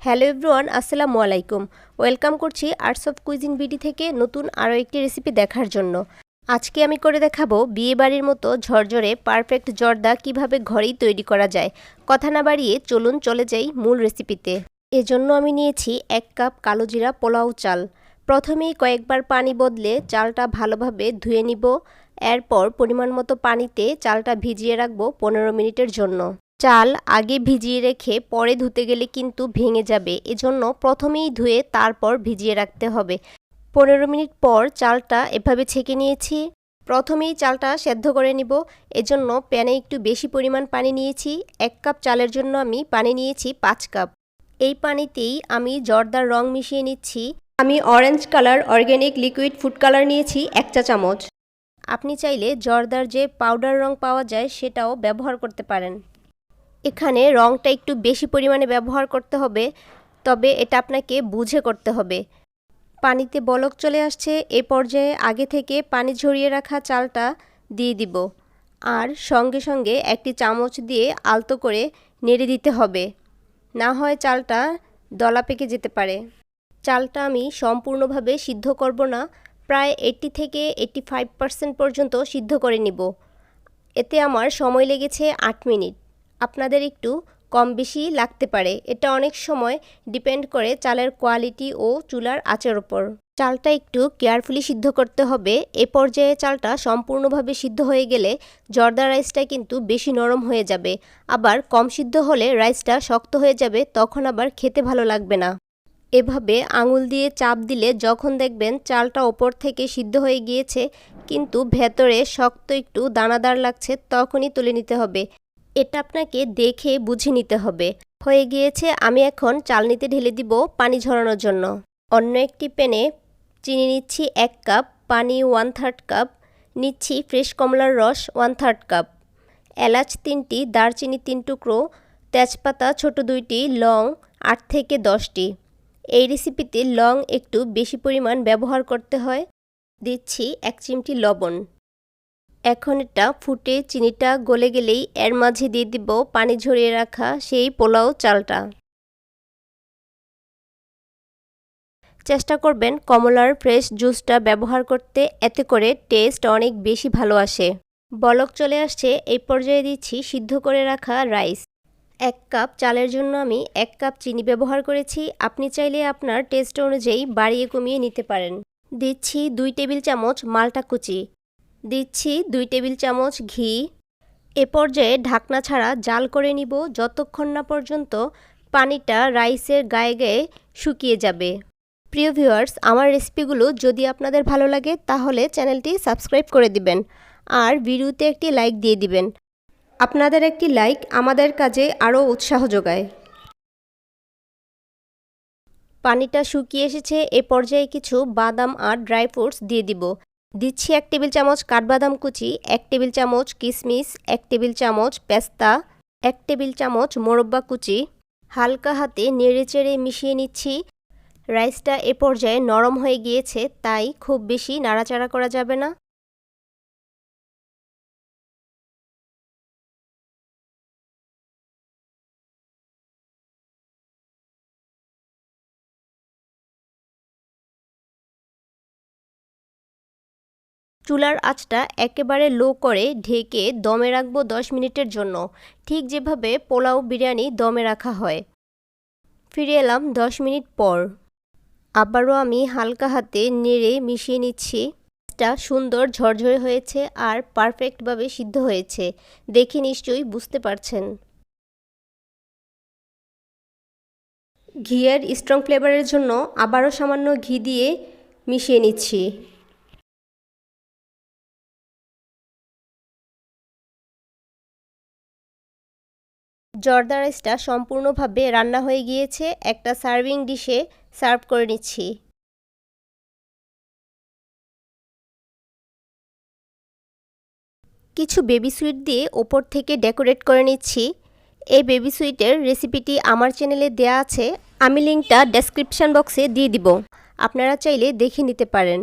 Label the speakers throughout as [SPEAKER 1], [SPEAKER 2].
[SPEAKER 1] Hello everyone, আসসালামু আলাইকুম। Welcome করছি আর্টস অফ কুইজিন বিডি থেকে নতুন আরও একটি রেসিপি দেখার জন্য। আজকে আমি করে দেখাবো বিয়েবাড়ির মতো ঝরঝরে পারফেক্ট জর্দা কিভাবে ঘরেই তৈরি করা যায়। কথা না বাড়িয়ে চলুন চলে যাই মূল রেসিপিতে। এজন্য আমি নিয়েছি 1 কাপ কালো জিরা পোলাও চাল। প্রথমেই কয়েকবার পানি বদলে চালটা ভালোভাবে ধুয়ে নিব। এরপর পরিমাণ মতো পানিতে চালটা ভিজিয়ে রাখবো 15 মিনিটের জন্য। চাল আগে ভিজিয়ে রেখে পরে ধুতে গেলে কিন্তু ভেঙে যাবে, এজন্য প্রথমেই ধুয়ে তারপর ভিজিয়ে রাখতে হবে। 15 মিনিট পর চালটা এভাবে ছেঁকে নিয়েছি। প্রথমেই চালটা সেদ্ধ করে নিব, এজন্য প্যানে একটু বেশি পরিমাণ পানি নিয়েছি। 1 কাপ চালের জন্য আমি পানি নিয়েছি 5 কাপ। এই পানিতেই আমি জর্দার রং মিশিয়ে নিচ্ছি। আমি orange colour organic liquid food colour নিয়েছি 1 চা চামচ। আপনি চাইলে জর্দার যে পাউডার রং পাওয়া যায় সেটাও ব্যবহার করতে পারেন। এখানে রংটা একটু বেশি পরিমাণে ব্যবহার করতে হবে, তবে এটা আপনাকে বুঝে করতে হবে। পানিতে বলক চলে আসছে, এ পর্যায়ে আগে থেকে পানি ঝরিয়ে রাখা চালটা দিয়ে দিব, আর সঙ্গে সঙ্গে একটি চামচ দিয়ে আলতো করে নেড়ে দিতে হবে, না হয় চালটা দলা পেকে যেতে পারে। চালটা আমি সম্পূর্ণভাবে সিদ্ধ করব না, প্রায় 80 থেকে 85% পর্যন্ত সিদ্ধ করে নিব। এতে আমার সময় লেগেছে 8 মিনিট। আপনাদের একটু কম বেশি লাগতে পারে, এটা অনেক সময় ডিপেন্ড করে চালের কোয়ালিটি ও চুলার আঁচের ওপর। চালটা একটু কেয়ারফুলি সিদ্ধ করতে হবে। এ পর্যায়ে চালটা সম্পূর্ণভাবে সিদ্ধ হয়ে গেলে জর্দা রাইসটা কিন্তু বেশি নরম হয়ে যাবে, আবার কম সিদ্ধ হলে রাইসটা শক্ত হয়ে যাবে, তখন আবার খেতে ভালো লাগবে না। এভাবে আঙুল দিয়ে চাপ দিলে যখন দেখবেন চালটা ওপর থেকে সিদ্ধ হয়ে গিয়েছে কিন্তু ভেতরে শক্ত একটু দানাদার লাগছে, তখনই তুলে নিতে হবে। এটা আপনাকে দেখে বুঝে নিতে হবে। হয়ে গিয়েছে, আমি এখন চালনিতে ঢেলে দিব পানি ঝরানোর জন্য। অন্য একটি প্যানে চিনি নিচ্ছি 1 কাপ, পানি 1/3 কাপ, নিচ্ছি ফ্রেশ কমলার রস 1/3 কাপ, এলাচ 3টি, দারচিনি 3 টুকরো, তেজপাতা ছোট 2টি, লং 8 থেকে 10টি। এই রেসিপিতে লং একটু বেশি পরিমাণ ব্যবহার করতে হয়। দিচ্ছি 1 চিমটি লবণ। এখন এটা ফুটে চিনিটা গলে গেলেই এর মাঝে দিয়ে দিব পানি ঝরিয়ে রাখা সেই পোলাও চালটা। চেষ্টা করবেন কমলার ফ্রেশ জুসটা ব্যবহার করতে, এতে করে টেস্ট অনেক বেশি ভালো আসে। বলক চলে আসছে, এই পর্যায়ে দিচ্ছি সিদ্ধ করে রাখা রাইস। 1 কাপ চালের জন্য আমি 1 কাপ চিনি ব্যবহার করেছি, আপনি চাইলে আপনার টেস্ট অনুযায়ী বাড়িয়ে কমিয়ে নিতে পারেন। দিচ্ছি 2 টেবিল চামচ মাল্টা কুচি, দিচ্ছি 2 টেবিল চামচ ঘি। এ পর্যায়ে ঢাকনা ছাড়া জাল করে নিব যতক্ষণ না পর্যন্ত পানিটা রাইসের গায়ে গায়ে শুকিয়ে যাবে। প্রিয় ভিউয়ার্স, আমার রেসিপিগুলো যদি আপনাদের ভালো লাগে তাহলে চ্যানেলটি সাবস্ক্রাইব করে দিবেন আর ভিডিওতে একটি লাইক দিয়ে দিবেন। আপনাদের একটি লাইক আমাদের কাজে আরও উৎসাহ যোগায়। পানিটা শুকিয়ে এসেছে, এ পর্যায়ে কিছু বাদাম আর ড্রাই ফ্রুটস দিয়ে দিব। দিচ্ছি 1 টেবিল চামচ কাঠবাদাম কুচি, 1 টেবিল চামচ কিশমিশ, 1 টেবিল চামচ পেস্তা, 1 টেবিল চামচ মোরব্বা কুচি। হালকা হাতে নেড়েচেড়ে মিশিয়ে নিচ্ছি। রাইসটা এ পর্যায়ে নরম হয়ে গিয়েছে, তাই খুব বেশি নাড়াচাড়া করা যাবে না। চুলার আঁচটা একেবারে লো করে ঢেকে দমে রাখবো 10 মিনিটের জন্য, ঠিক যেভাবে পোলাও বিরিয়ানি দমে রাখা হয়। ফিরে এলাম 10 মিনিট পর। আবারও আমি হালকা হাতে নেড়ে মিশিয়ে নিচ্ছি। এটা সুন্দর ঝরঝরে হয়েছে আর পারফেক্টভাবে সিদ্ধ হয়েছে, দেখে নিশ্চয়ই বুঝতে পারছেন। ঘিয়ের স্ট্রং ফ্লেভারের জন্য আবারও সামান্য ঘি দিয়ে মিশিয়ে নিচ্ছি। জর্দা রাইসটা সম্পূর্ণভাবে রান্না হয়ে গিয়েছে, একটা সার্ভিং ডিশে সার্ভ করে নিচ্ছি। কিছু বেবি সুইট দিয়ে ওপর থেকে ডেকোরেট করে নিচ্ছি। এই বেবি সুইটের রেসিপিটি আমার চ্যানেলে দেয়া আছে, আমি লিঙ্কটা ডেসক্রিপশন বক্সে দিয়ে দিব, আপনারা চাইলে দেখে নিতে পারেন।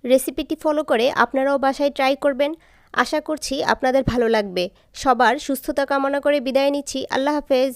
[SPEAKER 1] রেসিপিটি ফলো করে আপনারাও বাসায় ট্রাই করবেন, আশা করছি আপনাদের ভালো লাগবে। সবার সুস্থতা কামনা করে বিদায় নিচ্ছি। আল্লাহ হাফেজ।